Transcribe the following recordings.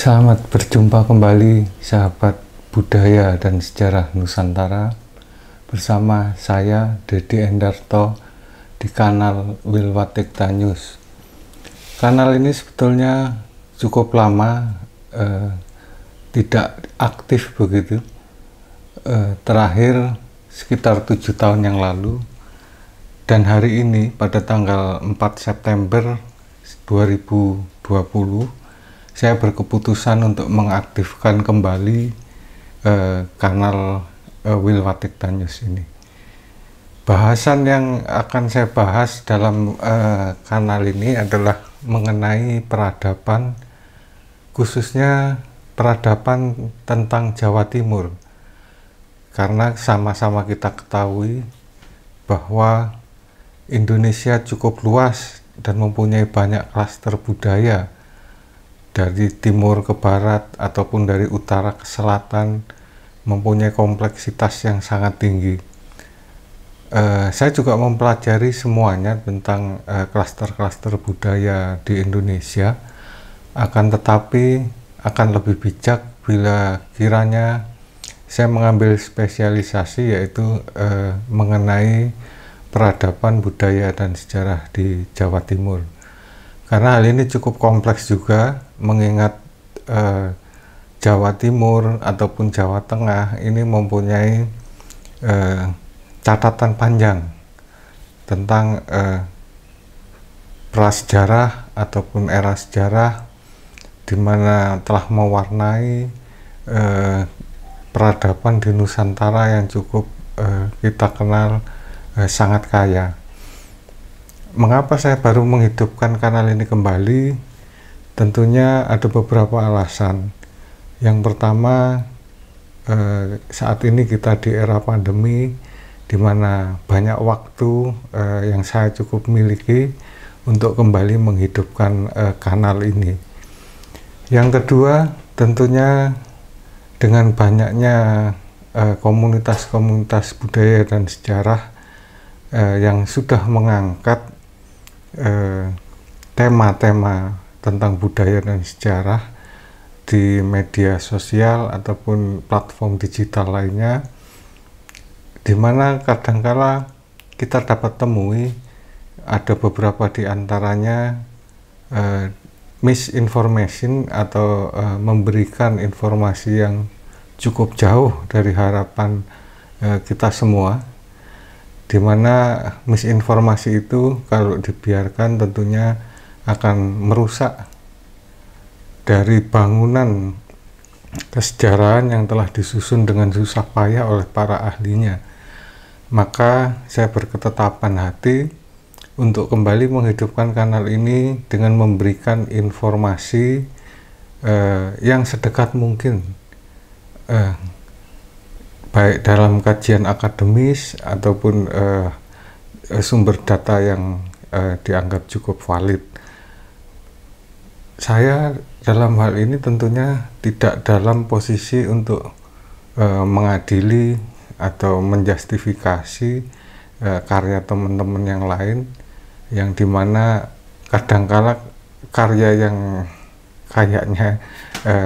Selamat berjumpa kembali sahabat budaya dan sejarah Nusantara bersama saya Dedi Endarto di kanal Wilwatikta News. Kanal ini sebetulnya cukup lama tidak aktif begitu, terakhir sekitar 7 tahun yang lalu, dan hari ini pada tanggal 4 September 2020 saya berkeputusan untuk mengaktifkan kembali kanal Wilwatikta News ini. Bahasan yang akan saya bahas dalam kanal ini adalah mengenai peradaban, khususnya peradaban tentang Jawa Timur. Karena sama-sama kita ketahui bahwa Indonesia cukup luas dan mempunyai banyak klaster budaya, dari timur ke barat ataupun dari utara ke selatan, mempunyai kompleksitas yang sangat tinggi. Saya juga mempelajari semuanya tentang klaster-klaster budaya di Indonesia, akan tetapi akan lebih bijak bila kiranya saya mengambil spesialisasi, yaitu mengenai peradaban budaya dan sejarah di Jawa Timur. Karena hal ini cukup kompleks juga, mengingat Jawa Timur ataupun Jawa Tengah ini mempunyai catatan panjang tentang prasejarah ataupun era sejarah, di mana telah mewarnai peradaban di Nusantara yang cukup kita kenal sangat kaya. Mengapa saya baru menghidupkan kanal ini kembali? Tentunya ada beberapa alasan. Yang pertama, saat ini kita di era pandemi, di mana banyak waktu yang saya cukup miliki untuk kembali menghidupkan kanal ini. Yang kedua, tentunya dengan banyaknya komunitas-komunitas budaya dan sejarah yang sudah mengangkat tema-tema tentang budaya dan sejarah di media sosial ataupun platform digital lainnya, di mana kadangkala kita dapat temui ada beberapa di antaranya misinformation atau memberikan informasi yang cukup jauh dari harapan kita semua, di mana misinformasi itu kalau dibiarkan tentunya akan merusak dari bangunan kesejarahan yang telah disusun dengan susah payah oleh para ahlinya. Maka saya berketetapan hati untuk kembali menghidupkan kanal ini dengan memberikan informasi yang sedekat mungkin, baik dalam kajian akademis ataupun sumber data yang dianggap cukup valid. Saya dalam hal ini tentunya tidak dalam posisi untuk mengadili atau menjustifikasi karya teman-teman yang lain, yang dimana kadangkala karya yang kayaknya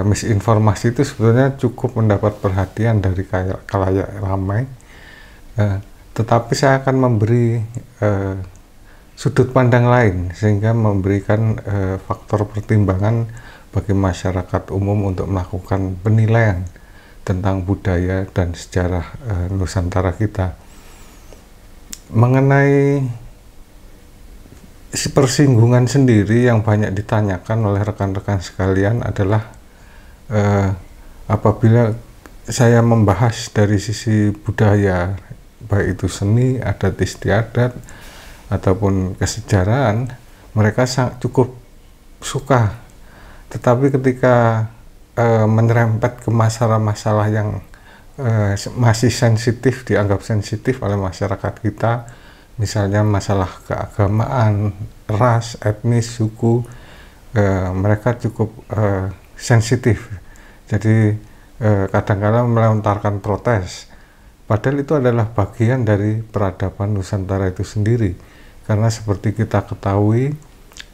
misinformasi itu sebetulnya cukup mendapat perhatian dari khalayak ramai, tetapi saya akan memberi sudut pandang lain sehingga memberikan faktor pertimbangan bagi masyarakat umum untuk melakukan penilaian tentang budaya dan sejarah Nusantara kita. Mengenai persinggungan sendiri yang banyak ditanyakan oleh rekan-rekan sekalian adalah apabila saya membahas dari sisi budaya, baik itu seni, adat istiadat, ataupun kesejarahan, mereka cukup suka. Tetapi ketika menyerempet ke masalah-masalah yang masih sensitif, dianggap sensitif oleh masyarakat kita, misalnya masalah keagamaan, ras, etnis, suku, mereka cukup sensitif. Jadi kadang-kadang melontarkan protes, padahal itu adalah bagian dari peradaban Nusantara itu sendiri. Karena seperti kita ketahui,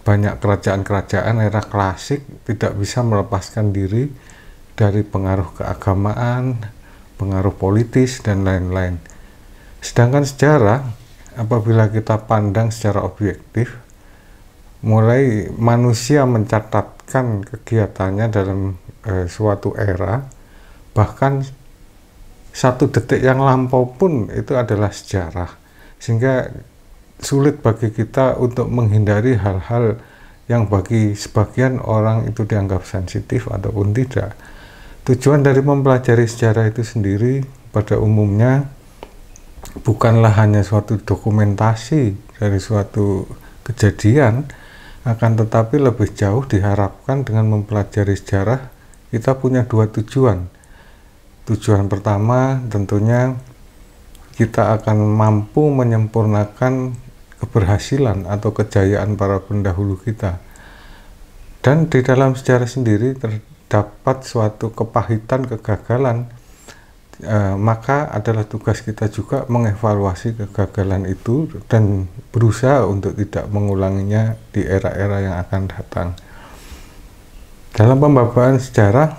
banyak kerajaan-kerajaan era klasik tidak bisa melepaskan diri dari pengaruh keagamaan, pengaruh politis, dan lain-lain. Sedangkan sejarah, apabila kita pandang secara objektif, mulai manusia mencatatkan kegiatannya dalam suatu era, bahkan satu detik yang lampau pun itu adalah sejarah, sehingga sulit bagi kita untuk menghindari hal-hal yang bagi sebagian orang itu dianggap sensitif ataupun tidak. Tujuan dari mempelajari sejarah itu sendiri pada umumnya bukanlah hanya suatu dokumentasi dari suatu kejadian, akan tetapi lebih jauh diharapkan dengan mempelajari sejarah kita punya dua tujuan. Tujuan pertama tentunya kita akan mampu menyempurnakan keberhasilan atau kejayaan para pendahulu kita. Dan di dalam sejarah sendiri terdapat suatu kepahitan, kegagalan, maka adalah tugas kita juga mengevaluasi kegagalan itu dan berusaha untuk tidak mengulanginya di era-era yang akan datang. Dalam pembawaan sejarah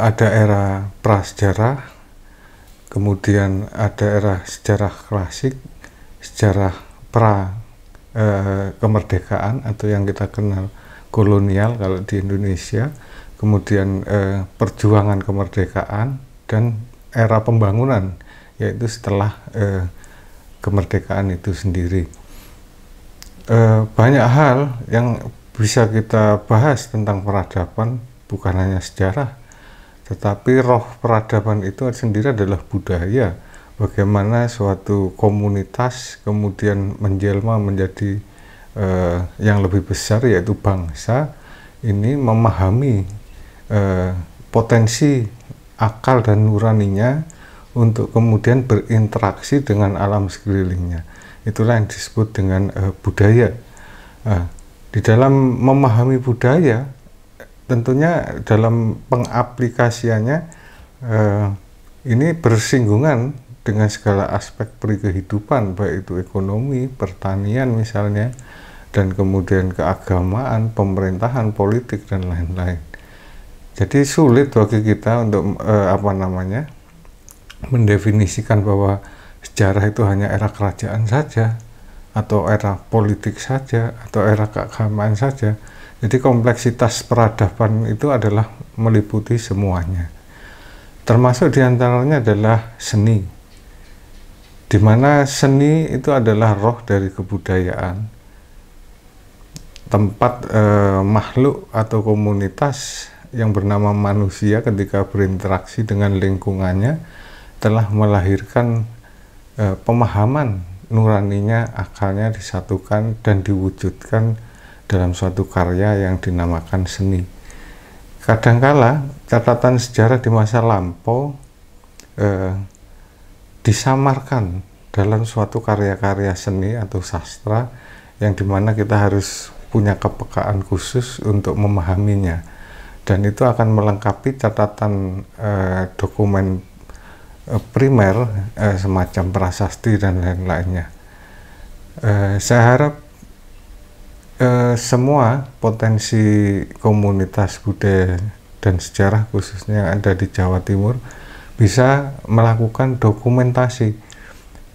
ada era prasejarah, kemudian ada era sejarah klasik, sejarah kemerdekaan atau yang kita kenal kolonial kalau di Indonesia, kemudian perjuangan kemerdekaan, dan era pembangunan, yaitu setelah kemerdekaan itu sendiri. Banyak hal yang bisa kita bahas tentang peradaban, bukan hanya sejarah, tetapi roh peradaban itu sendiri adalah budaya. Bagaimana suatu komunitas kemudian menjelma menjadi yang lebih besar, yaitu bangsa, ini memahami potensi akal dan nuraninya untuk kemudian berinteraksi dengan alam sekelilingnya. Itulah yang disebut dengan budaya. Di dalam memahami budaya, tentunya dalam pengaplikasiannya ini bersinggungan dengan segala aspek kehidupan, baik itu ekonomi, pertanian misalnya, dan kemudian keagamaan, pemerintahan, politik, dan lain-lain. Jadi sulit bagi kita untuk mendefinisikan bahwa sejarah itu hanya era kerajaan saja, atau era politik saja, atau era keagamaan saja. Jadi kompleksitas peradaban itu adalah meliputi semuanya. Termasuk diantaranya adalah seni, di mana seni itu adalah roh dari kebudayaan. Tempat makhluk atau komunitas yang bernama manusia ketika berinteraksi dengan lingkungannya telah melahirkan pemahaman nuraninya, akalnya disatukan dan diwujudkan dalam suatu karya yang dinamakan seni. Kadangkala catatan sejarah di masa lampau disamarkan dalam suatu karya-karya seni atau sastra yang dimana kita harus punya kepekaan khusus untuk memahaminya, dan itu akan melengkapi catatan dokumen primer semacam prasasti dan lain-lainnya. Saya harap semua potensi komunitas budaya dan sejarah khususnya yang ada di Jawa Timur bisa melakukan dokumentasi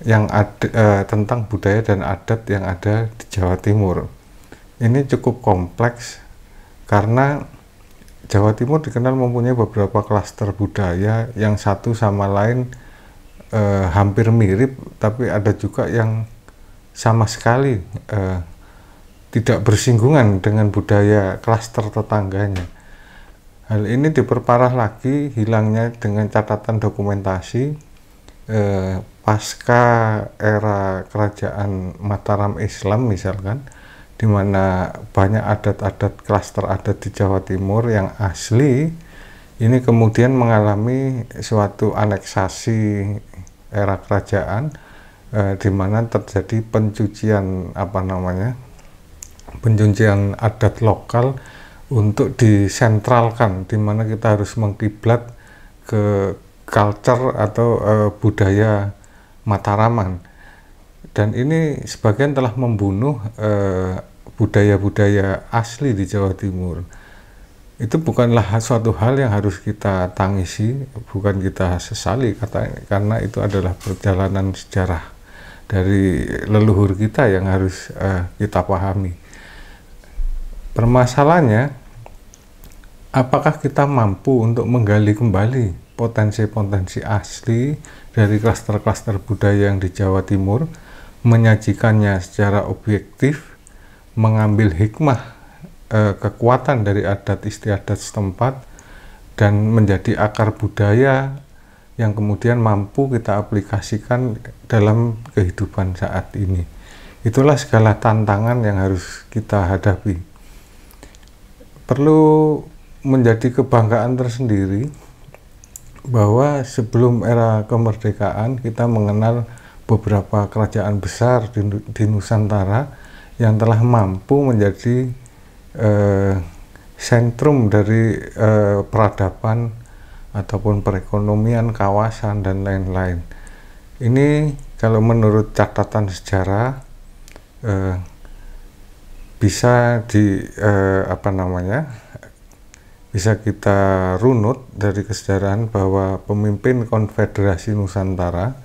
yang ada tentang budaya dan adat yang ada di Jawa Timur. Ini cukup kompleks karena Jawa Timur dikenal mempunyai beberapa klaster budaya yang satu sama lain hampir mirip, tapi ada juga yang sama sekali tidak bersinggungan dengan budaya klaster tetangganya. Hal ini diperparah lagi hilangnya dengan catatan dokumentasi pasca era kerajaan Mataram Islam misalkan, di mana banyak adat-adat klaster adat di Jawa Timur yang asli ini kemudian mengalami suatu aneksasi era kerajaan, di mana terjadi pencucian pencucian adat lokal untuk disentralkan, di mana kita harus mengkiblat ke culture atau budaya Mataraman. dan ini sebagian telah membunuh budaya-budaya asli di Jawa Timur. Itu bukanlah suatu hal yang harus kita tangisi, bukan kita sesali, karena itu adalah perjalanan sejarah dari leluhur kita yang harus kita pahami. Permasalahannya, apakah kita mampu untuk menggali kembali potensi-potensi asli dari klaster-klaster budaya yang di Jawa Timur, menyajikannya secara objektif, mengambil hikmah kekuatan dari adat istiadat setempat, dan menjadi akar budaya yang kemudian mampu kita aplikasikan dalam kehidupan saat ini. Itulah segala tantangan yang harus kita hadapi. Perlu menjadi kebanggaan tersendiri bahwa sebelum era kemerdekaan kita mengenal beberapa kerajaan besar di Nusantara yang telah mampu menjadi sentrum dari peradaban ataupun perekonomian kawasan dan lain-lain. Ini kalau menurut catatan sejarah bisa bisa kita runut dari kesejarahan bahwa pemimpin Konfederasi Nusantara,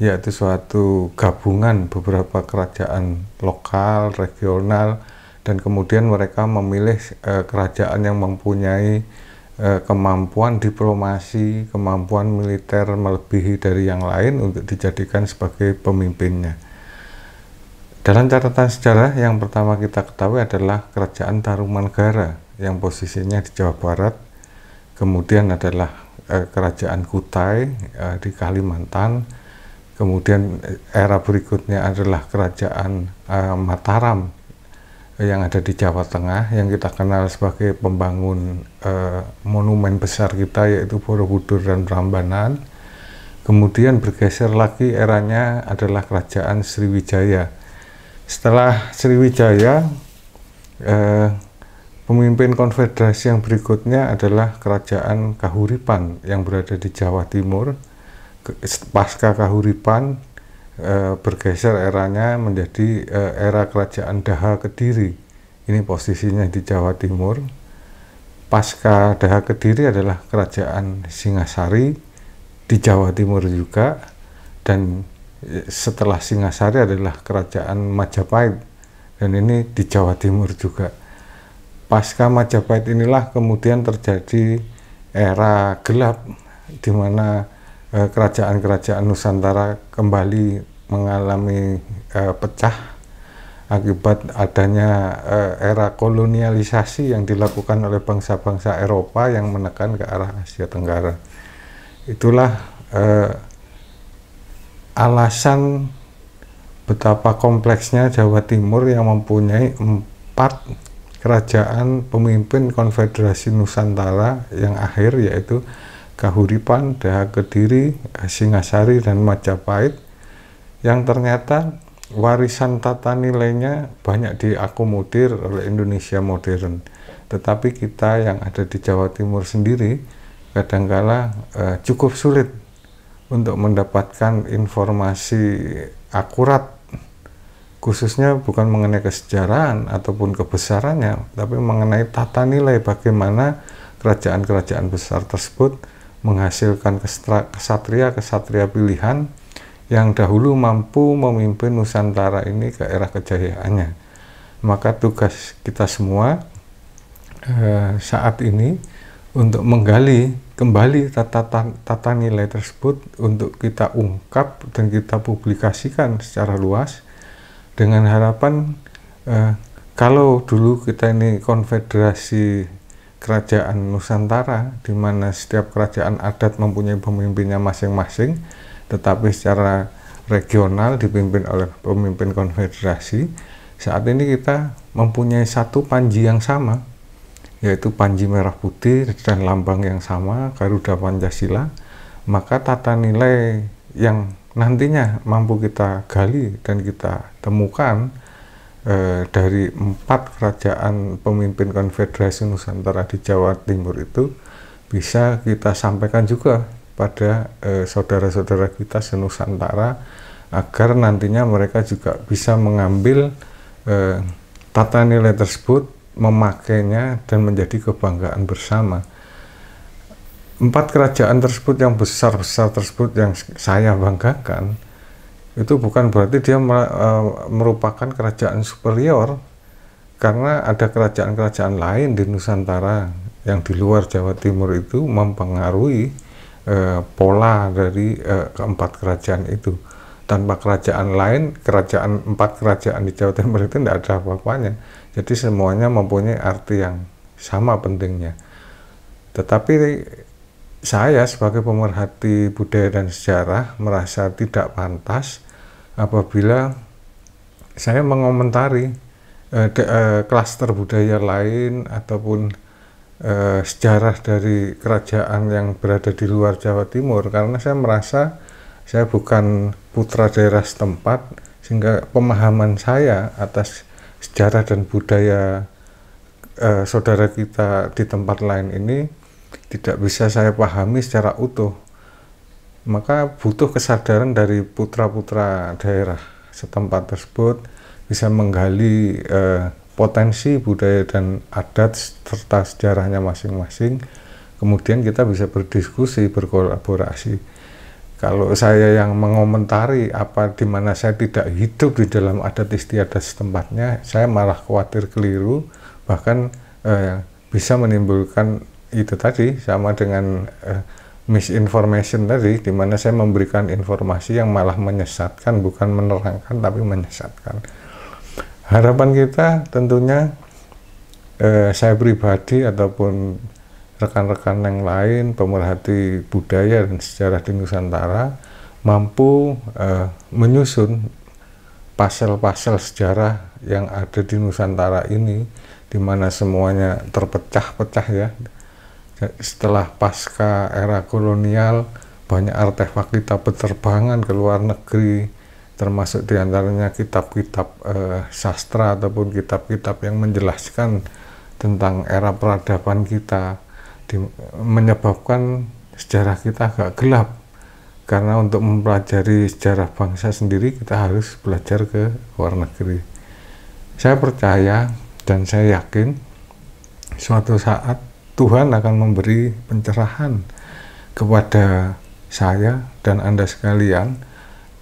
yaitu suatu gabungan beberapa kerajaan lokal, regional, dan kemudian mereka memilih kerajaan yang mempunyai kemampuan diplomasi, kemampuan militer melebihi dari yang lain untuk dijadikan sebagai pemimpinnya. Dalam catatan sejarah yang pertama kita ketahui adalah Kerajaan Tarumanegara yang posisinya di Jawa Barat, kemudian adalah Kerajaan Kutai di Kalimantan, kemudian era berikutnya adalah Kerajaan Mataram yang ada di Jawa Tengah, yang kita kenal sebagai pembangun monumen besar kita, yaitu Borobudur dan Prambanan. Kemudian bergeser lagi, eranya adalah Kerajaan Sriwijaya. Setelah Sriwijaya, pemimpin konfederasi yang berikutnya adalah Kerajaan Kahuripan yang berada di Jawa Timur. Pasca Kahuripan, bergeser eranya menjadi era Kerajaan Daha Kediri. Ini posisinya di Jawa Timur. Pasca Daha Kediri adalah Kerajaan Singasari di Jawa Timur juga, dan setelah Singasari adalah Kerajaan Majapahit, dan ini di Jawa Timur juga. Pasca Majapahit inilah kemudian terjadi era gelap di mana kerajaan-kerajaan Nusantara kembali mengalami pecah akibat adanya era kolonialisasi yang dilakukan oleh bangsa-bangsa Eropa yang menekan ke arah Asia Tenggara. Itulah alasan betapa kompleksnya Jawa Timur yang mempunyai 4 kerajaan pemimpin Konfederasi Nusantara yang akhir, yaitu Kahuripan, Daha Kediri, Singasari, dan Majapahit, yang ternyata warisan tata nilainya banyak diakomodir oleh Indonesia modern. Tetapi kita yang ada di Jawa Timur sendiri kadangkala cukup sulit untuk mendapatkan informasi akurat, khususnya bukan mengenai kesejarahan ataupun kebesarannya, tapi mengenai tata nilai bagaimana kerajaan-kerajaan besar tersebut menghasilkan kesatria-kesatria pilihan yang dahulu mampu memimpin Nusantara ini ke era kejayaannya. Maka tugas kita semua saat ini untuk menggali kembali tata nilai tersebut, untuk kita ungkap dan kita publikasikan secara luas, dengan harapan kalau dulu kita ini konfederasi kerajaan Nusantara, di mana setiap kerajaan adat mempunyai pemimpinnya masing-masing, tetapi secara regional dipimpin oleh pemimpin konfederasi. Saat ini kita mempunyai satu panji yang sama, yaitu panji merah putih dan lambang yang sama, Garuda Pancasila. Maka tata nilai yang nantinya mampu kita gali dan kita temukan dari 4 kerajaan pemimpin Konfederasi Nusantara di Jawa Timur itu bisa kita sampaikan juga pada saudara-saudara kita senusantara agar nantinya mereka juga bisa mengambil tata nilai tersebut, memakainya, dan menjadi kebanggaan bersama. 4 kerajaan tersebut yang besar-besar tersebut yang saya banggakan, itu bukan berarti dia merupakan kerajaan superior, karena ada kerajaan-kerajaan lain di Nusantara yang di luar Jawa Timur itu mempengaruhi pola dari keempat kerajaan itu. Tanpa kerajaan lain, 4 kerajaan di Jawa Timur itu tidak ada apa-apanya. Jadi semuanya mempunyai arti yang sama pentingnya. Tetapi saya sebagai pemerhati budaya dan sejarah merasa tidak pantas apabila saya mengomentari klaster budaya lain ataupun sejarah dari kerajaan yang berada di luar Jawa Timur, karena saya merasa saya bukan putra daerah setempat, sehingga pemahaman saya atas sejarah dan budaya saudara kita di tempat lain ini tidak bisa saya pahami secara utuh. Maka butuh kesadaran dari putra-putra daerah setempat tersebut bisa menggali potensi budaya dan adat serta sejarahnya masing-masing. Kemudian kita bisa berdiskusi, berkolaborasi. Kalau saya yang mengomentari di mana saya tidak hidup di dalam adat istiadat setempatnya, saya malah khawatir keliru, bahkan bisa menimbulkan itu tadi, sama dengan misinformation tadi, di mana saya memberikan informasi yang malah menyesatkan, bukan menerangkan tapi menyesatkan. Harapan kita tentunya saya pribadi ataupun rekan-rekan yang lain, pemerhati budaya dan sejarah di Nusantara, mampu menyusun pasel-pasel sejarah yang ada di Nusantara ini, di mana semuanya terpecah-pecah ya. Setelah pasca era kolonial, banyak artefak kita penerbangan ke luar negeri, termasuk diantaranya kitab-kitab sastra ataupun kitab-kitab yang menjelaskan tentang era peradaban kita, menyebabkan sejarah kita agak gelap. Karena untuk mempelajari sejarah bangsa sendiri, kita harus belajar ke luar negeri. Saya percaya dan saya yakin suatu saat Tuhan akan memberi pencerahan kepada saya dan Anda sekalian,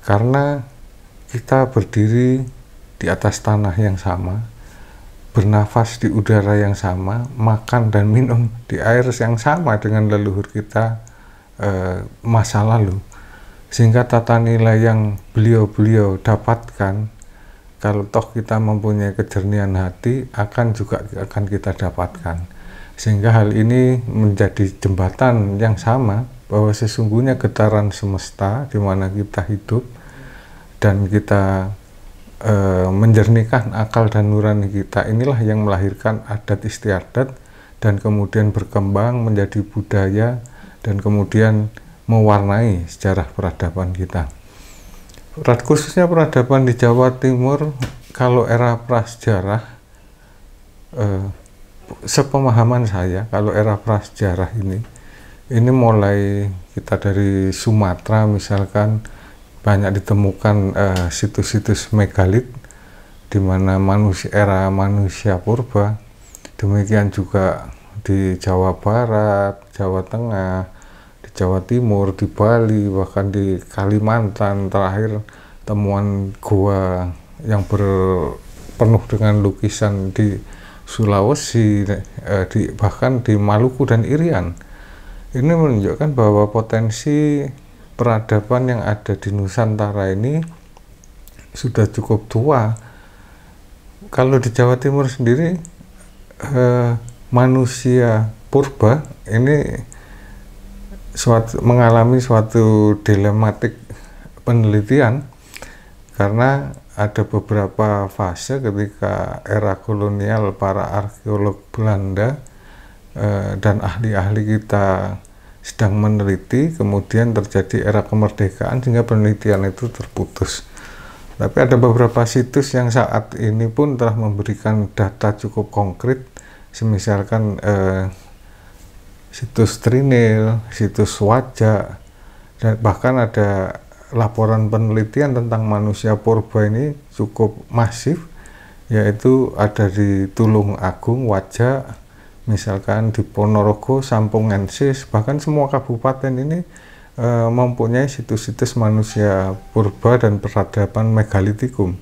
karena kita berdiri di atas tanah yang sama, bernafas di udara yang sama, makan dan minum di air yang sama dengan leluhur kita masa lalu. Sehingga tata nilai yang beliau-beliau dapatkan, kalau toh kita mempunyai kejernihan hati, akan kita dapatkan. Sehingga hal ini menjadi jembatan yang sama, bahwa sesungguhnya getaran semesta di mana kita hidup dan kita menjernihkan akal dan nurani kita, inilah yang melahirkan adat istiadat dan kemudian berkembang menjadi budaya dan kemudian mewarnai sejarah peradaban kita. Khususnya peradaban di Jawa Timur, kalau era prasejarah, sepemahaman saya, kalau era prasejarah ini mulai kita dari Sumatera misalkan, banyak ditemukan situs-situs megalit di mana era manusia purba. Demikian juga di Jawa Barat, Jawa Tengah, di Jawa Timur, di Bali, bahkan di Kalimantan. Terakhir temuan gua yang penuh dengan lukisan di Sulawesi, bahkan di Maluku dan Irian. Ini menunjukkan bahwa potensi peradaban yang ada di Nusantara ini sudah cukup tua. Kalau di Jawa Timur sendiri, manusia purba ini mengalami suatu dilematik penelitian, karena ada beberapa fase ketika era kolonial para arkeolog Belanda dan ahli-ahli kita sedang meneliti, kemudian terjadi era kemerdekaan sehingga penelitian itu terputus. Tapi ada beberapa situs yang saat ini pun telah memberikan data cukup konkret, semisalkan situs Trinil, situs Wajak, dan bahkan ada laporan penelitian tentang manusia purba ini cukup masif, yaitu ada di Tulung Agung, Wajak, misalkan di Ponorogo, Sampungensis, bahkan semua kabupaten ini mempunyai situs-situs manusia purba dan peradaban megalitikum.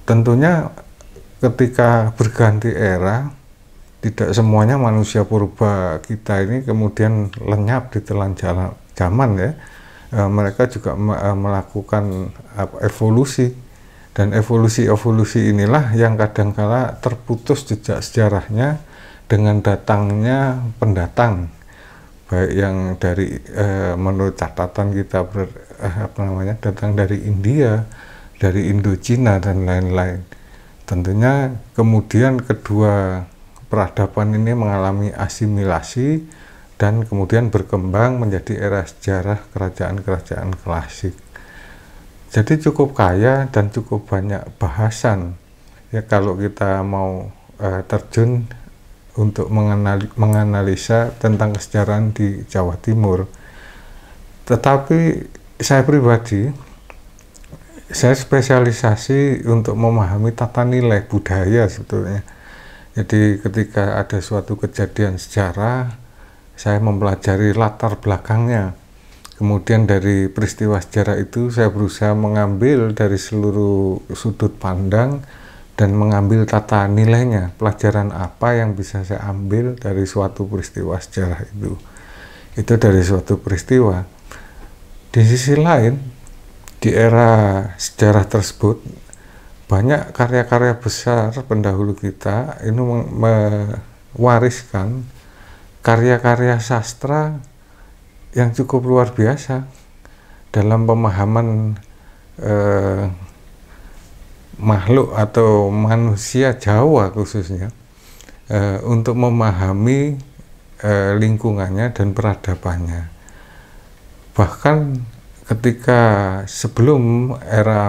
Tentunya ketika berganti era, tidak semuanya manusia purba kita ini kemudian lenyap di telan zaman ya. Mereka juga melakukan evolusi, dan evolusi inilah yang kadangkala terputus jejak sejarahnya dengan datangnya pendatang, baik yang dari menurut catatan kita datang dari India, dari Indochina dan lain-lain. Tentunya kemudian kedua peradaban ini mengalami asimilasi dan kemudian berkembang menjadi era sejarah kerajaan-kerajaan klasik. Jadi cukup kaya dan cukup banyak bahasan ya kalau kita mau terjun untuk menganalisa tentang kesejarahan di Jawa Timur. Tetapi saya pribadi, saya spesialisasi untuk memahami tata nilai budaya sebetulnya. Jadi ketika ada suatu kejadian sejarah, saya mempelajari latar belakangnya. Kemudian dari peristiwa sejarah itu saya berusaha mengambil dari seluruh sudut pandang dan mengambil tata nilainya, pelajaran apa yang bisa saya ambil dari suatu peristiwa sejarah itu. Itu dari suatu peristiwa. Di sisi lain, di era sejarah tersebut, banyak karya-karya besar pendahulu kita ini mewariskan karya-karya sastra yang cukup luar biasa dalam pemahaman makhluk atau manusia Jawa khususnya, untuk memahami lingkungannya dan peradabannya. Bahkan ketika sebelum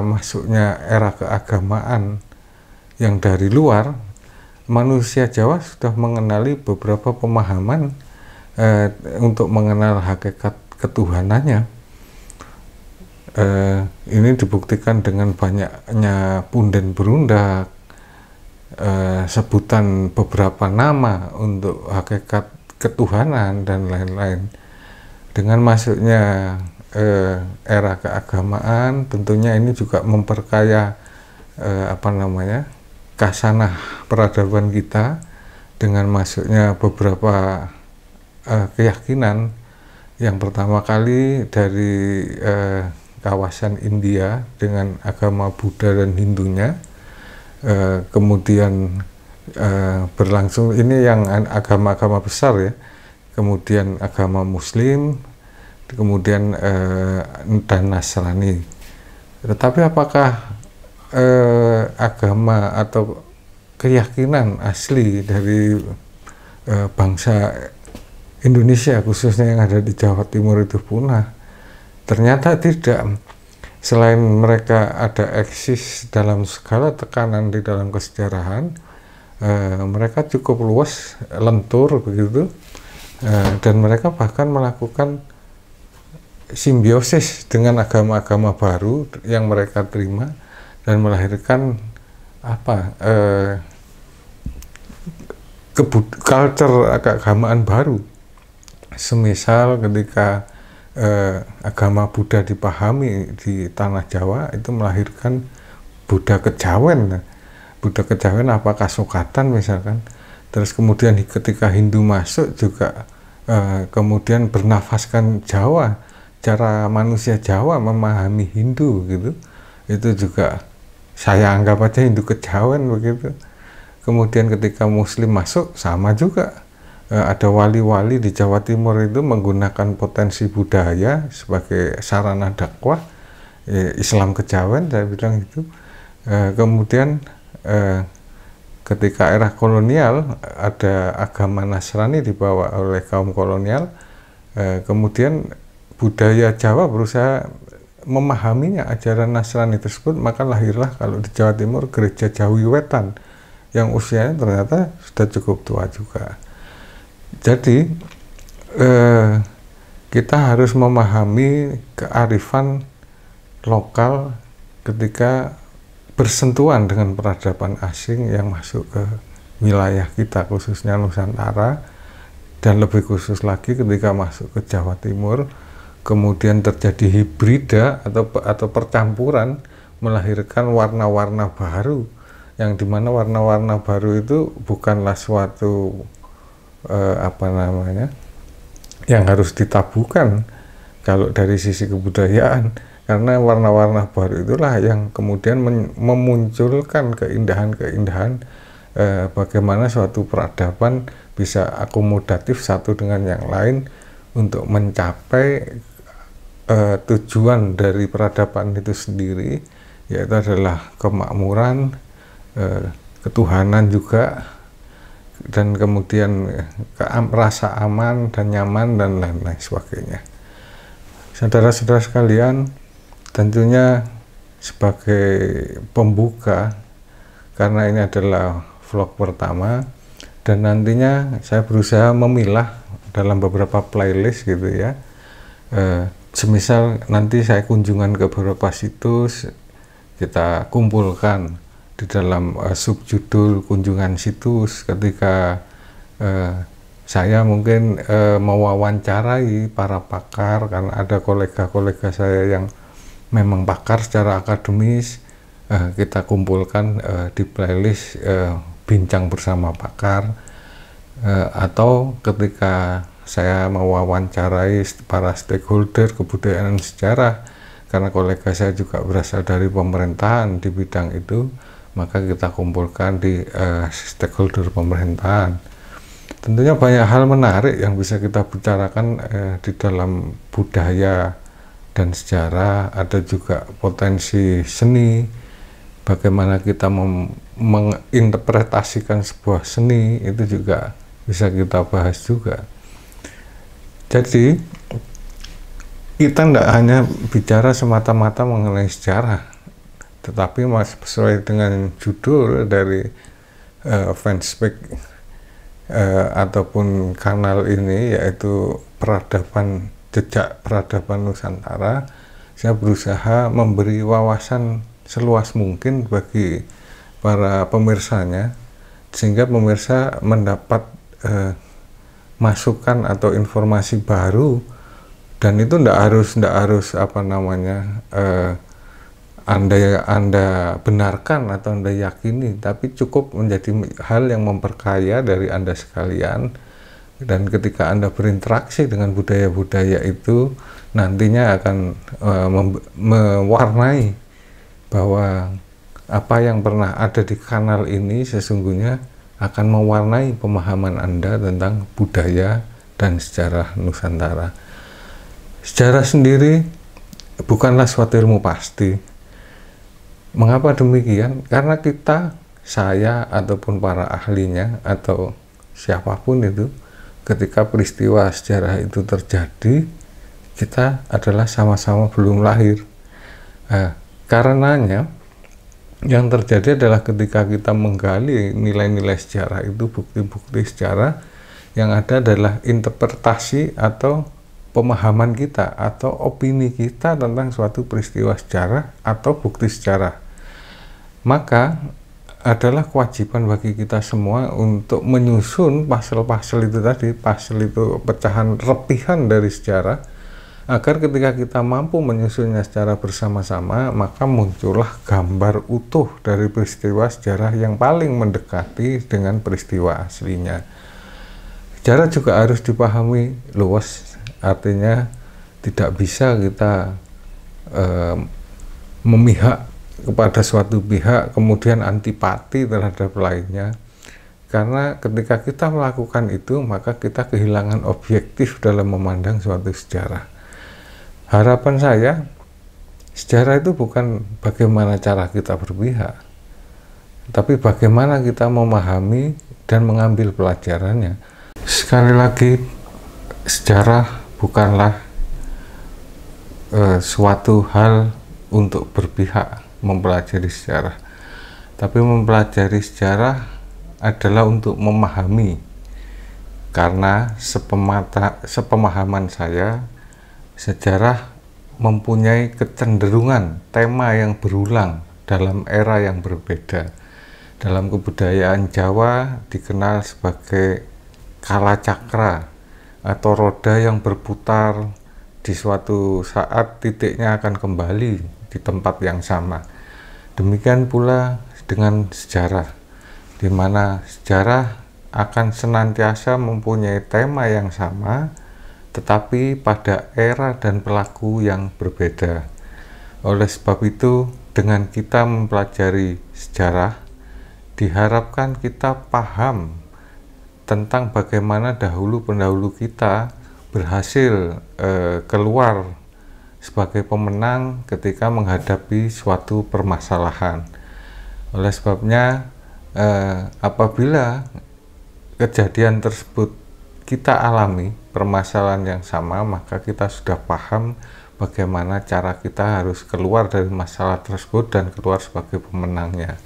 masuknya era keagamaan yang dari luar, manusia Jawa sudah mengenali beberapa pemahaman untuk mengenal hakikat ketuhanannya. Ini dibuktikan dengan banyaknya punden berundak, sebutan beberapa nama untuk hakikat ketuhanan dan lain-lain. Dengan masuknya era keagamaan, tentunya ini juga memperkaya kasanah peradaban kita dengan masuknya beberapa keyakinan. Yang pertama kali dari kawasan India dengan agama Buddha dan Hindunya, kemudian berlangsung ini yang agama-agama besar ya, kemudian agama Muslim, kemudian dan Nasrani. Tetapi apakah agama atau keyakinan asli dari bangsa Indonesia khususnya yang ada di Jawa Timur itu punah? Ternyata tidak. Selain mereka ada eksis dalam segala tekanan di dalam kesejarahan, mereka cukup luas, lentur begitu, dan mereka bahkan melakukan simbiosis dengan agama-agama baru yang mereka terima dan melahirkan culture keagamaan baru. Semisal ketika agama Buddha dipahami di tanah Jawa, itu melahirkan Buddha Kejawen. Buddha Kejawen apakah Sukatan misalkan. Terus kemudian ketika Hindu masuk juga kemudian bernafaskan Jawa, cara manusia Jawa memahami Hindu gitu. Itu juga saya anggap aja Hindu Kejawen begitu. Kemudian ketika Muslim masuk sama juga. Ada wali-wali di Jawa Timur itu menggunakan potensi budaya sebagai sarana dakwah, Islam Kejawen saya bilang itu. Kemudian ketika era kolonial ada agama Nasrani dibawa oleh kaum kolonial, kemudian budaya Jawa berusaha memahaminya ajaran Nasrani tersebut, maka lahirlah kalau di Jawa Timur gereja Jawi Wetan yang usianya ternyata sudah cukup tua juga. Jadi kita harus memahami kearifan lokal ketika bersentuhan dengan peradaban asing yang masuk ke wilayah kita, khususnya Nusantara, dan lebih khusus lagi ketika masuk ke Jawa Timur, kemudian terjadi hibrida atau percampuran, melahirkan warna-warna baru, yang dimana warna-warna baru itu bukanlah suatu yang harus ditabuhkan kalau dari sisi kebudayaan, karena warna-warna baru itulah yang kemudian memunculkan keindahan-keindahan bagaimana suatu peradaban bisa akomodatif satu dengan yang lain untuk mencapai tujuan dari peradaban itu sendiri, yaitu adalah kemakmuran, ketuhanan juga, dan kemudian rasa aman dan nyaman dan lain-lain sebagainya. Saudara-saudara sekalian, tentunya sebagai pembuka, karena ini adalah vlog pertama dan nantinya saya berusaha memilah dalam beberapa playlist gitu ya, semisal nanti saya kunjungan ke beberapa situs, kita kumpulkan di dalam subjudul kunjungan situs ketika saya mungkin mewawancarai para pakar, karena ada kolega-kolega saya yang memang pakar secara akademis, kita kumpulkan di playlist bincang bersama pakar, atau ketika saya mewawancarai para stakeholder kebudayaan dan sejarah, karena kolega saya juga berasal dari pemerintahan di bidang itu, maka kita kumpulkan di stakeholder pemerintahan. Tentunya banyak hal menarik yang bisa kita bicarakan di dalam budaya dan sejarah. Ada juga potensi seni, bagaimana kita menginterpretasikan sebuah seni, itu juga bisa kita bahas juga. Jadi kita tidak hanya bicara semata-mata mengenai sejarah, tetapi sesuai dengan judul dari fanspage ataupun kanal ini, yaitu peradaban, jejak peradaban Nusantara, saya berusaha memberi wawasan seluas mungkin bagi para pemirsanya, sehingga pemirsa mendapat masukan atau informasi baru, dan itu tidak harus Anda benarkan atau Anda yakini, tapi cukup menjadi hal yang memperkaya dari Anda sekalian. Dan ketika Anda berinteraksi dengan budaya-budaya itu, nantinya akan mewarnai bahwa apa yang pernah ada di kanal ini sesungguhnya akan mewarnai pemahaman Anda tentang budaya dan sejarah Nusantara. Sejarah sendiri bukanlah suatu ilmu pasti. Mengapa demikian? Karena saya ataupun para ahlinya atau siapapun itu, ketika peristiwa sejarah itu terjadi, kita adalah sama-sama belum lahir. Karenanya yang terjadi adalah ketika kita menggali nilai-nilai sejarah itu, bukti-bukti sejarah, yang ada adalah interpretasi atau pemahaman kita atau opini kita tentang suatu peristiwa sejarah atau bukti sejarah. Maka adalah kewajiban bagi kita semua untuk menyusun pasal-pasal itu tadi, pasal itu pecahan repihan dari sejarah, agar ketika kita mampu menyusunnya secara bersama-sama, maka muncullah gambar utuh dari peristiwa sejarah yang paling mendekati dengan peristiwa aslinya. Sejarah juga harus dipahami luas, artinya tidak bisa kita memihak kepada suatu pihak kemudian antipati terhadap lainnya, karena ketika kita melakukan itu maka kita kehilangan objektif dalam memandang suatu sejarah. Harapan saya, sejarah itu bukan bagaimana cara kita berpihak, tapi bagaimana kita memahami dan mengambil pelajarannya. Sekali lagi, sejarah bukanlah suatu hal untuk berpihak mempelajari sejarah, tapi mempelajari sejarah adalah untuk memahami, karena sepemahaman saya, sejarah mempunyai kecenderungan tema yang berulang dalam era yang berbeda. Dalam kebudayaan Jawa dikenal sebagai kalacakra atau roda yang berputar, di suatu saat titiknya akan kembali di tempat yang sama. Demikian pula dengan sejarah, di mana sejarah akan senantiasa mempunyai tema yang sama, tetapi pada era dan pelaku yang berbeda. Oleh sebab itu, dengan kita mempelajari sejarah, diharapkan kita paham tentang bagaimana dahulu pendahulu kita berhasil keluar sebagai pemenang ketika menghadapi suatu permasalahan. Oleh sebabnya, apabila kejadian tersebut kita alami permasalahan yang sama, maka kita sudah paham bagaimana cara kita harus keluar dari masalah tersebut dan keluar sebagai pemenangnya.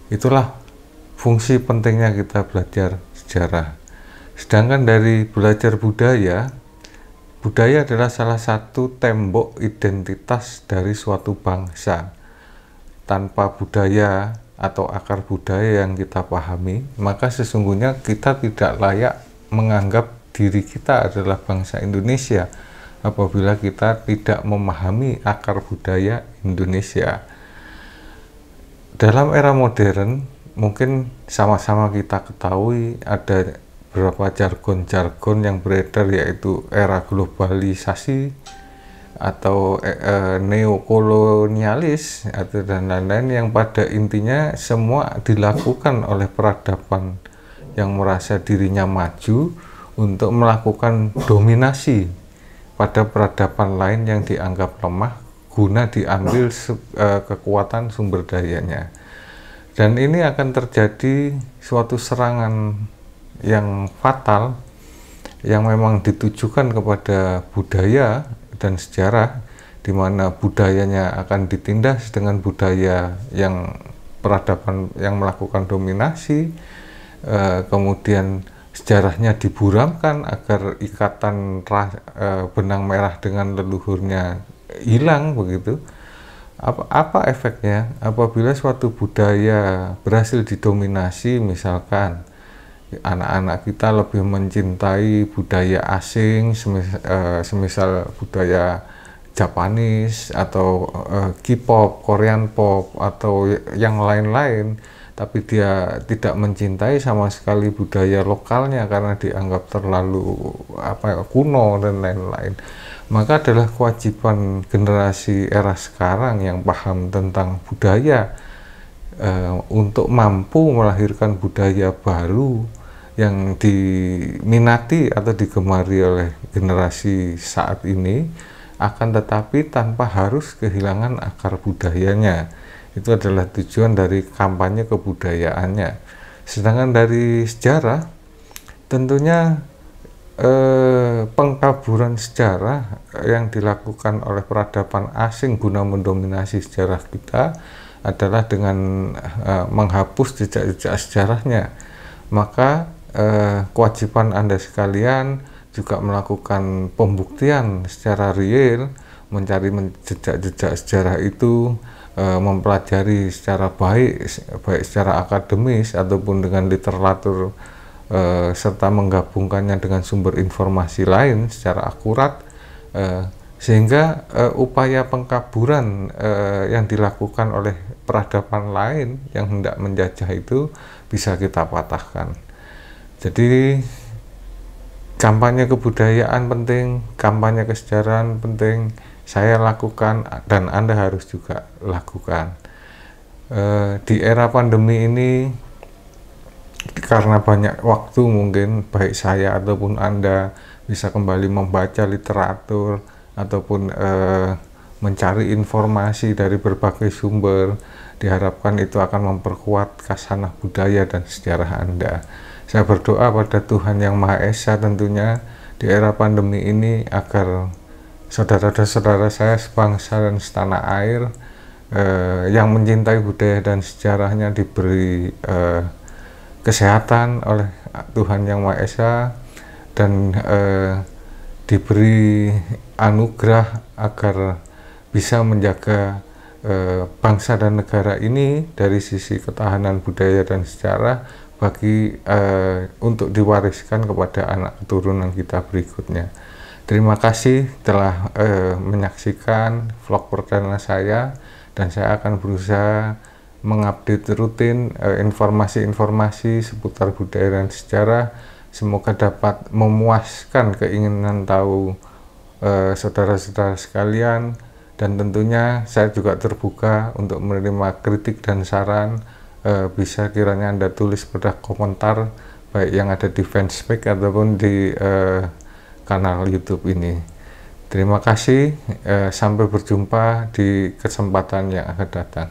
Itulah fungsi pentingnya kita belajar sejarah. Sedangkan dari belajar budaya, budaya adalah salah satu tembok identitas dari suatu bangsa. Tanpa budaya atau akar budaya yang kita pahami, maka sesungguhnya kita tidak layak menganggap diri kita adalah bangsa Indonesia apabila kita tidak memahami akar budaya Indonesia. Dalam era modern, mungkin sama-sama kita ketahui ada beberapa jargon-jargon yang beredar, yaitu era globalisasi atau neokolonialis atau dan lain-lain, yang pada intinya semua dilakukan oleh peradaban yang merasa dirinya maju untuk melakukan dominasi pada peradaban lain yang dianggap lemah guna diambil kekuatan sumber dayanya. Dan ini akan terjadi suatu serangan yang fatal yang memang ditujukan kepada budaya dan sejarah, di mana budayanya akan ditindas dengan budaya yang peradaban yang melakukan dominasi, kemudian sejarahnya diburamkan agar ikatan benang merah dengan leluhurnya hilang begitu. Apa efeknya apabila suatu budaya berhasil didominasi? Misalkan anak-anak kita lebih mencintai budaya asing, semisal budaya Japanese atau K-pop, Korean pop atau yang lain-lain, tapi dia tidak mencintai sama sekali budaya lokalnya karena dianggap terlalu kuno dan lain-lain. Maka adalah kewajiban generasi era sekarang yang paham tentang budaya untuk mampu melahirkan budaya baru yang diminati atau digemari oleh generasi saat ini, akan tetapi tanpa harus kehilangan akar budayanya. Itu adalah tujuan dari kampanye kebudayaannya. Sedangkan dari sejarah, tentunya pengkaburan sejarah yang dilakukan oleh peradaban asing guna mendominasi sejarah kita adalah dengan menghapus jejak-jejak sejarahnya. Maka kewajiban Anda sekalian juga melakukan pembuktian secara real, mencari jejak-jejak sejarah itu, mempelajari secara baik secara akademis ataupun dengan literatur, serta menggabungkannya dengan sumber informasi lain secara akurat, sehingga upaya pengkaburan yang dilakukan oleh peradaban lain yang hendak menjajah itu bisa kita patahkan. Jadi kampanye kebudayaan penting, kampanye kesejarahan penting, saya lakukan dan Anda harus juga lakukan. Di era pandemi ini, karena banyak waktu, mungkin baik saya ataupun Anda bisa kembali membaca literatur ataupun mencari informasi dari berbagai sumber. Diharapkan itu akan memperkuat khasanah budaya dan sejarah Anda. Saya berdoa pada Tuhan Yang Maha Esa tentunya di era pandemi ini agar saudara-saudara saya sebangsa dan setanah air yang mencintai budaya dan sejarahnya diberi kesehatan oleh Tuhan Yang Maha Esa, dan diberi anugerah agar bisa menjaga bangsa dan negara ini dari sisi ketahanan budaya dan sejarah untuk diwariskan kepada anak keturunan kita berikutnya. Terima kasih telah menyaksikan vlog perdana saya, dan saya akan berusaha mengupdate rutin informasi-informasi seputar budaya dan sejarah. Semoga dapat memuaskan keinginan tahu saudara-saudara sekalian, dan tentunya saya juga terbuka untuk menerima kritik dan saran. Bisa kiranya Anda tulis pada komentar, baik yang ada di fanspage ataupun di kanal YouTube ini. Terima kasih, sampai berjumpa di kesempatan yang akan datang.